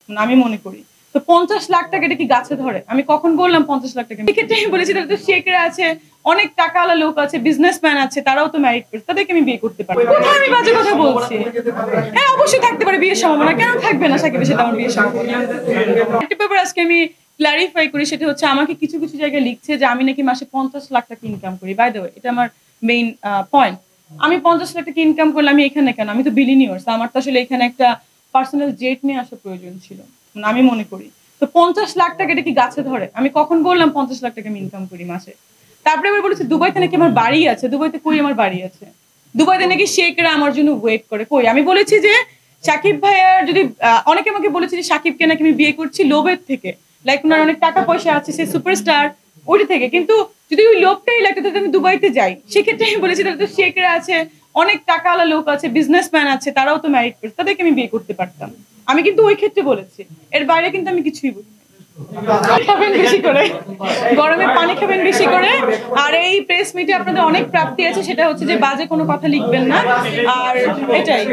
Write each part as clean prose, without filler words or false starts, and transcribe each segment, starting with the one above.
আমি মনে করি। তো 50 লাখ টাকা এটা কি গাছে ধরে? আমি কখন বললাম 50 লাখ টাকা? এক্ষেত্রে আমি বলেছি তাহলে তো শেখরা আছে, অনেক টাকাওয়ালা লোক আছে, বিজনেসম্যান আছে, তারাও তো ম্যারিড করছে। তাদেরকে আমি বিয়ে করতে পারি। কোথায় আমি বাজে কথা বলছি? হ্যাঁ, অবশ্যই থাকতে পারে বিয়ের সম্ভাবনা। কেন থাকবে না সাকিবের সাথে আমার বিয়ের সম্ভাবনা? একটা ব্যাপার আজকে আমি ক্লারিফাই করি, সেটা হচ্ছে আমাকে কিছু, কিছু জায়গায় লিখছে যে আমি নাকি মাসে 50 লাখ টাকা ইনকাম করি। বাই দ্য ওয়ে এটা আমার মেইন পয়েন্ট। আমি 50 লাখ টাকা ইনকাম করলে আমি এখানে কেন? আমি তো বিলিনিয়ার্স। আমার তো আসলে এখানে একটা পার্সোনাল জেট নিয়ে আসার প্রয়োজন ছিল। আমি মনে করি। তো 50 লাখ টাকা এটা কি গাছে ধরে? আমি কখন বললাম 50 লাখ টাকা আমি ইনকাম করি মাসে? তারপরে আবার বলেছে দুবাইতে নাকি আমার বাড়ি আছে। দুবাইতে কই আমার বাড়ি আছে? দুবাইতে নাকি শেখরা আমার জন্য ওয়েট করে। কই? আমি বলেছি যে সাকিব ভাইয়ার যদি অনেকে আমাকে বলেছে যে সাকিবকে নাকি আমি বিয়ে করছি লোভের থেকে। লাইক উনার অনেক টাকা পয়সা আছে, সে সুপারস্টার ওইটা থেকে। কিন্তু যদি ওই লোভটাই লাগতো তাহলে আমি দুবাইতে যাই। সেক্ষেত্রে আমি বলেছি তাহলে তো শেখরা আছে, অনেক টাকাওয়ালা লোক আছে, বিজনেসম্যান আছে, তারাও তো ম্যারিড করছে। তাদেরকে আমি বিয়ে করতে পারতাম। আমি কিন্তু ওই ক্ষেত্রে বলেছি। এর বাইরে কিন্তু আমি কিছুই বলি খাবেন বেশি করে, গরমে পানি খাবেন বেশি করে। আর এই প্রেস মিটে আপনাদের অনেক প্রাপ্তি আছে, সেটা হচ্ছে যে বাজে কোনো কথা লিখবেন না। আর এটাই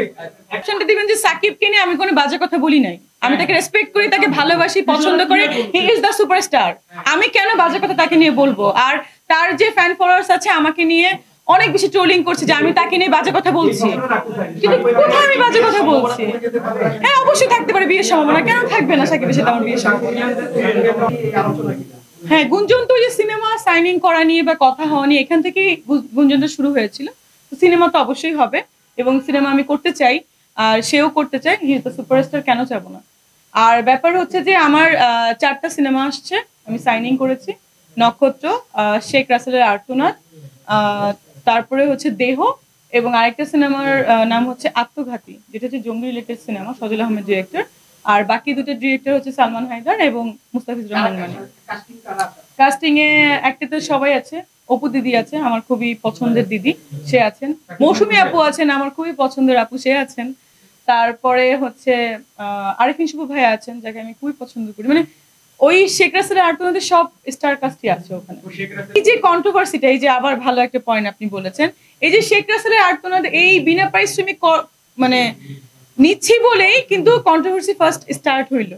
অপশনটা দিবেন যে সাকিবকে নিয়ে আমি কোনো বাজে কথা বলি নাই। আমি তাকে রেসপেক্ট করি, তাকে ভালোবাসি, পছন্দ করি। He is the superstar. আমি কেন বাজে কথা তাকে নিয়ে বলবো? আর তার যে ফ্যান ফলোয়ার্স আছে আমাকে নিয়ে অনেক বেশি ট্রোলিং করছে যে আমি তাকে নিয়ে বাজে কথা বলছি। কিন্তু কোথায় আমি বাজে কথা বলছি? হ্যাঁ, অবশ্যই থাকতে পারে বিয়ের সম্ভাবনা। কেন থাকবে না সাকিবের সাথে আমার বিয়ের সম্ভাবনা? হ্যাঁ, গুঞ্জন তো যে সিনেমা সাইনিং করা নিয়ে বা কথা হওয়া নিয়ে এখান থেকেই গুঞ্জনটা শুরু হয়েছিল। তো সিনেমা তো অবশ্যই হবে এবং সিনেমা আমি করতে চাই। আর সেও করতে চায়। হি ইজ দ্য সুপারস্টার, কেন চাবো না? আর ব্যাপার হচ্ছে যে আমার ৪ টা সিনেমা আসছে। আমি সাইনিং করেছি। নক্ষত্র, শেখ রাসেলের আর্তনাদ, আ তারপরে হচ্ছে দেহ এবং আরেকটা সিনেমার নাম হচ্ছে আত্মঘাতী, যেটা হচ্ছে জঙ্গি রিলেটেড সিনেমা, সজল আহমেদ ডিরেক্টর। আর বাকি ২ টা ডিরেক্টর হচ্ছে সালমান হায়দার এবং মুস্তাফিজুর রহমান মানি। কাস্টিং এ একটাতে সবাই আছে। অপু দিদি আছে, আমার খুবই পছন্দের দিদি, সে আছেন। মৌসুমী আপু আছেন, আমার খুবই পছন্দের আপু, সে আছেন। তারপরে হচ্ছে আরিফিন শুভ ভাইয়া আছেন, যাকে আমি খুবই পছন্দ করি। মানে ওই শেখ রাসেলের আর্তনাদের সব স্টার কাস্টই আছে ওখানে। এই যে কন্ট্রোভার্সিটা, এই যে আবার ভালো একটা পয়েন্ট আপনি বলেছেন। এই যে শেখ রাসেলের আর্তনাদ এই বিনা পারিশ্রমিক মানে নিচ্ছি বলেই কিন্তু কন্ট্রোভার্সি ফার্স্ট স্টার্ট হইলো।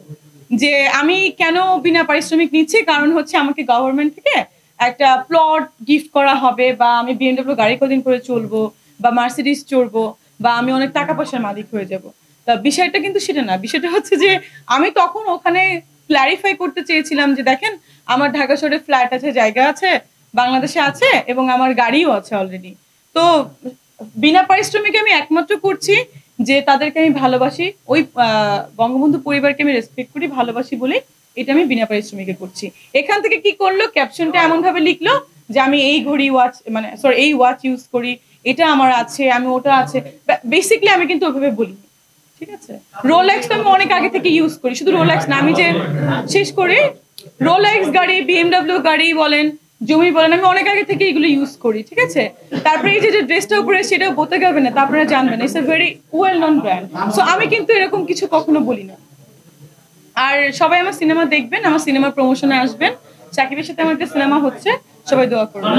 যে আমি কেন বিনা পারিশ্রমিক নিচ্ছি, কারণ হচ্ছে আমাকে গভর্নমেন্ট থেকে একটা প্লট গিফট করা হবে, বা আমি বিএমডব্লিউ গাড়ি কদিন করে চলবো, বা মার্সিডিজ চড়বো, বা আমি অনেক টাকা পয়সার মালিক হয়ে যাব। তা বিষয়টা কিন্তু সেটা না। বিষয়টা হচ্ছে যে আমি তখন ওখানে ক্লারিফাই করতে চেয়েছিলাম যে দেখেন আমার ঢাকা শহরে ফ্ল্যাট আছে, জায়গা আছে, বাংলাদেশে আছে এবং আমার গাড়িও আছে অলরেডি। তো বিনা পারিশ্রমিকে আমি একমাত্র করছি যে তাদেরকে আমি ভালোবাসি, ওই বঙ্গবন্ধু পরিবারকে আমি রেসপেক্ট করি, ভালোবাসি বলেই এটা আমি বিনা পারিশ্রমিকে করছি। এখান থেকে কি করলো, ক্যাপশনটা এমন ভাবে লিখলো যে আমি এই ঘড়ি ওয়াচ মানে সরি এই ওয়াচ ইউজ করি, এটা আমার আছে, আমি ওটা আছে। বেসিক্যালি আমি কিন্তু ওইভাবে বলি, ঠিক আছে? রোলেক্স তো আমি অনেক আগে থেকে ইউজ করি। শুধু রোলেক্স না, আমি যে শেষ করি রোলেক্স গাড়ি, বিএমডব্লিউ গাড়ি বলেন, জমি বলেন, আমি অনেক আগে থেকে এগুলো ইউজ করি, ঠিক আছে? তারপরে এই যে ড্রেসটা উপরে সেটাও বলতে যাবে না, তারপরে জানবেন it's a very well known brand. So আমি কিন্তু এরকম কিছু কখনো বলি না। আর সবাই আমার সিনেমা দেখবেন, আমার সিনেমার প্রমোশনে আসবেন। সাকিবের সাথে আমার একটা সিনেমা হচ্ছে, সবাই দোয়া করবেন।